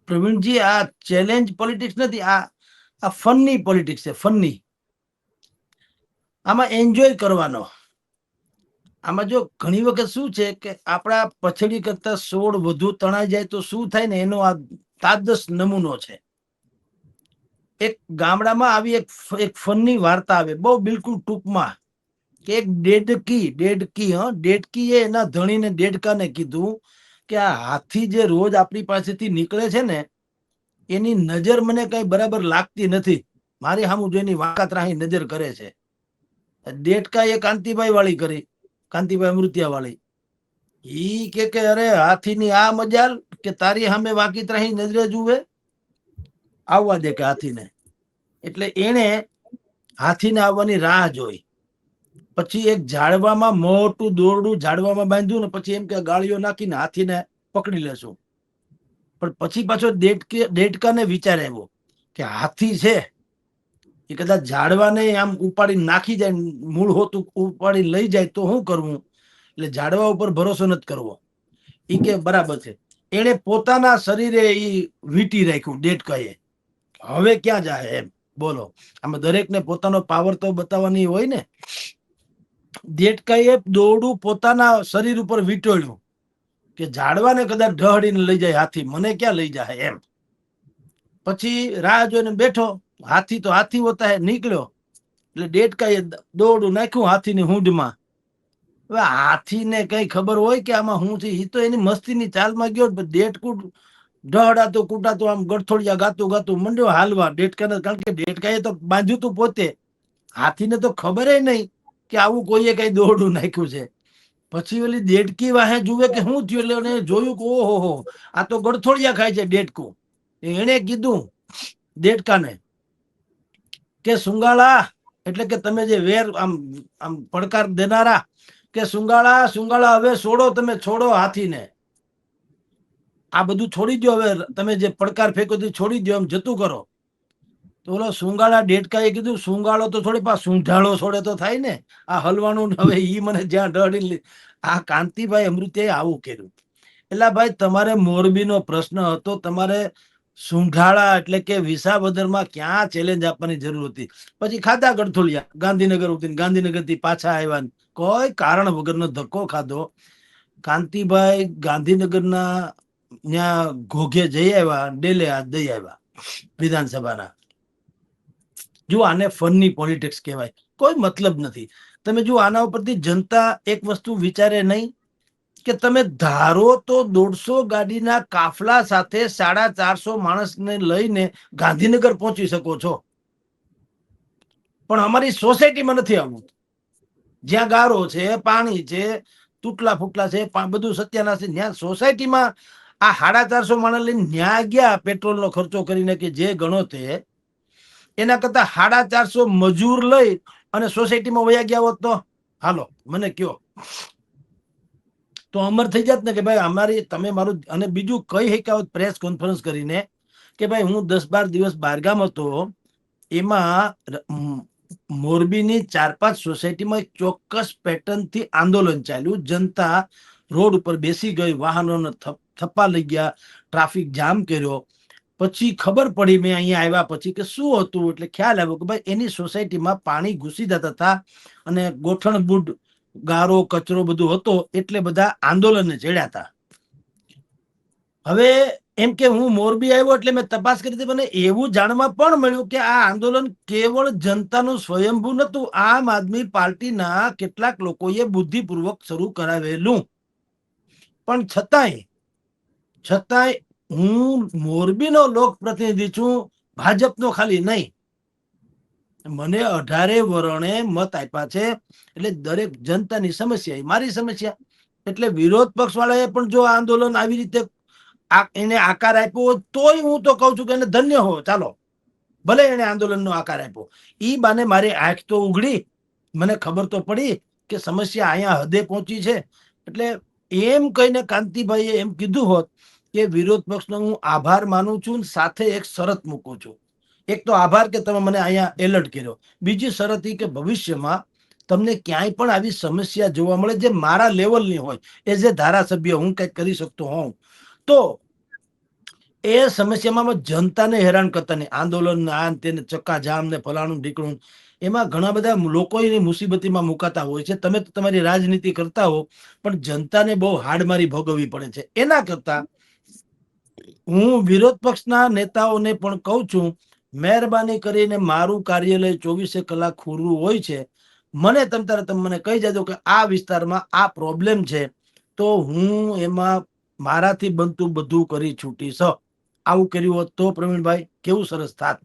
પ્રવીણજી, આ challenge politics નથી, આ ફનની પોલિટિક્સ છે. ફનની, આમાં એન્જોય કરવાનો. આમાં જો ઘણી વખત શું છે કે આપણા પછડી કરતા 16 વધુ તણાઈ જાય તો શું થાય ને, એનો આ તાદસ નમૂનો છે. એક ગામડામાં આવી એક ફનની વાર્તા આવે, બહુ બિલકુલ ટૂંકમાં, કે એક ડેડકીએ એના ધણીને ડેડકાને કીધું કે આ હાથી જે રોજ આપણી પાસેથી નીકળે છે ને, એની નજર મને કઈ બરાબર લાગતી નથી. મારી સામું જોઈને વાંકાતરાહી નજર કરે છે. ડેડકા એ કાંતિભાઈ વાળી કરી, કાંતિભાઈ અમૃતિયા વાળી. ઈ કે અરે હાથીની આ મજાલ કે તારી સામે વાંકીતરાહી નજરે જુએ, આવવા દે કે હાથીને. એટલે એને હાથીને આવવાની રાહ જોઈ. પછી એક ઝાડવામાં મોટું દોરડું ઝાડવામાં બાંધ્યું ને પછી એમ કે ગાળીઓ નાખીને હાથીને પકડી લેશું. પણ પછી પાછો ડેડકાને વિચાર આવ્યો કે હાથી છે એ કદાચ ઝાડવાને આમ ઉપાડી નાખી જાય, મૂળ હોતું ઉપાડી લઈ જાય તો શું કરવું? એટલે ઝાડવા ઉપર ભરોસો નથી કરવો. એ કે બરાબર છે. એને પોતાના શરીરે એ વીંટી રાખ્યું ડેડકાએ. હવે ક્યાં જાય એમ બોલો. આમાં દરેકને પોતાનો પાવર તો બતાવવાની હોય ને. ડેડકાએ દોરડું પોતાના શરીર ઉપર વીંટોળ્યું કે ઝાડવાને કદાચ ઢહડીને લઈ જાય હાથી, મને ક્યાં લઈ જાય એમ. પછી રાહ જોઈને બેઠો. હાથી તો હાથી હોતા હે, નીકળ્યો. એટલે ડેડકાએ દોરડું નાખ્યું હાથીની હૂંઢમાં. હવે હાથીને કઈ ખબર હોય કે આમાં હું છે? એ તો એની મસ્તીની ચાલમાં ગયો. ડેડકું ઢહડાતું કૂટાતું આમ ગઠોડિયા ગાતું ગાતું મંડ્યો હાલવા ડેડકાને. કારણ કે ડેડકાએ તો બાંધ્યું તું પોતે. હાથીને તો ખબર નહીં કે આવું કોઈએ કઈ દોરડું નાખ્યું છે. પછી ઓલી ડેડકી વાહે જુએ કે શું થયું. એટલે જોયું કે ઓહો, આ તો ગળથોડિયા ખાય છે ડેડકું. એને કીધું ડેડકાને કે સુંગાળા, એટલે કે તમે જે વેર આમ આમ પડકાર દેનારા, કે સુંગાળા હવે છોડો, તમે છોડો હાથીને. આ બધું છોડી દો, હવે તમે જે પડકાર ફેંકો તે છોડી દો, એમ જતું કરો. તો ઓલો સુંગાળા ડેડકાએ કીધું સુંગાળો તો થોડી પા સૂંઢાળો છોડે તો થાય ને, આ હલવાનું. હવે ઈ મને જ્યાં ઢળી. આ કાંતિભાઈ અમૃતિયાએ આવું કર્યું. એટલે ભાઈ તમારે મોરબીનો પ્રશ્ન હતો, તમારે સુંઢાળા એટલે કે વિસાવદરમાં ક્યાં ચેલેન્જ આપવાની જરૂર હતી? પછી ખાધા ગળથોલિયા, ગાંધીનગર ઉતરીને ગાંધીનગર થી પાછા આવ્યા, કોઈ કારણ વગરનો ધક્કો ખાધો. કાંતિભાઈ ગાંધીનગરના ત્યાં ઘોઘે જઈ આવ્યા, ડેલે હાથ દઈ આવ્યા વિધાનસભાના. જો આને ફનની પોલિટિક્સ કહેવાય, કોઈ મતલબ નથી. તમે જો આના ઉપરથી જનતા એક વસ્તુ વિચારે નહીં કે તમે ધારો તો 150 ગાડીના કાફલા સાથે 450 માણસને લઈને ગાંધીનગર પહોંચી શકો છો, પણ અમારી સોસાયટીમાં નથી આવવું. જ્યાં ગારો છે, પાણી છે, તૂટલા ફૂટલા છે, બધું સત્યાનાશ છે, ત્યાં સોસાયટીમાં આ 450 માણસ લઈને ન્યા ગયા પેટ્રોલનો ખર્ચો કરીને કે જે ગણો તે, એના કરતા 450 મજૂર લઈ અને સોસાયટીમાં વયા ગયા હોત તો હાલો મને કયો, તો અમર થઈ જાત ને કે ભાઈ અમારી તમે મારું. અને બીજું કઈ શક્યા પ્રેસ કોન્ફરન્સ કરીને કે ભાઈ હું 10-12 દિવસ બહારગામ હતો, એમાં મોરબીની 4-5 સોસાયટીમાં એક ચોક્કસ પેટર્નથી આંદોલન ચાલ્યું. જનતા રોડ ઉપર બેસી ગઈ, વાહનોને થપ્પા લઈ ગયા, ટ્રાફિક જામ કર્યો. પછી ખબર પડી મેં અહીંયા આવ્યા પછી કે શું હતું. એટલે ખ્યાલ આવ્યો કે ભાઈ એની સોસાયટીમાં પાણી ઘૂસી જતા હતા અને ગોઠણબૂડ ગારો કચરો બધું હતો, એટલે બધા આંદોલનને ચડ્યા હતા. હવે એમ કે હું મોરબી આવ્યો એટલે મેં તપાસ કરી હતી, મને એવું જાણવા પણ મળ્યું કે આ આંદોલન કેવળ જનતાનું સ્વયંભૂ નતું, આમ આદમી પાર્ટીના કેટલાક લોકોએ બુદ્ધિપૂર્વક શરૂ કરાવેલું. પણ છતાંય હું મોરબીનો લોકપ્રતિનિધિ છું, ભાજપનો ખાલી નહીં. મને 18 વરણે મત આપ્યા છે, એટલે દરેક જનતાની સમસ્યા મારી સમસ્યા. એટલે વિરોધ પક્ષ વાળાએ પણ જો આંદોલન આવી રીતે એને આકાર આપ્યો તોય હું તો કઉ છું કે એને ધન્ય હો. ચાલો ભલે એને આંદોલનનો આકાર આપ્યો, ઈ બાને મારી આંખ તો ઉઘડી, મને ખબર તો પડી કે સમસ્યા અહીંયા હદે પહોંચી છે. એટલે એમ કહીને કાંતિભાઈએ એમ કીધું હોત કે વિરોધ પક્ષનો હું આભાર માનું છું, સાથે એક શરત મૂકું છું. એક તો આભાર કે તમે મને અહીંયા એલર્ટ કર્યો, બીજી શરત એ કે ભવિષ્યમાં તમને ક્યાંય પણ આવી સમસ્યા જોવા મળે જે મારા લેવલની હોય, એઝ એ ધારાસભ્ય હું કંઈક કરી શકતો હોઉં, તો એ સમસ્યામાં જનતાને હેરાન કરતા નહીં. આંદોલન આ ને તેને ચક્કાજામ ને ફલાણું ઢીકણું, એમાં ઘણા બધા લોકો એની મુસીબતીમાં મુકાતા હોય છે. તમે તો તમારી રાજનીતિ કરતા હો, પણ જનતાને બહુ હાડમારી ભોગવવી પડે છે. એના કરતા હું વિરોધ પક્ષના નેતાઓને પણ કહું છું, મહેરબાની કરીને મારું કાર્યાલય 24 કલાક ખુલ્લું હોય છે. મને તમે મને કહી દેજો કે આ વિસ્તારમાં આ પ્રોબ્લેમ છે, તો હું એમાં મારાથી બનતું બધું કરી છૂટીશ. આવું કર્યું હોત તો પ્રવીણભાઈ કેવું સરસ થાત.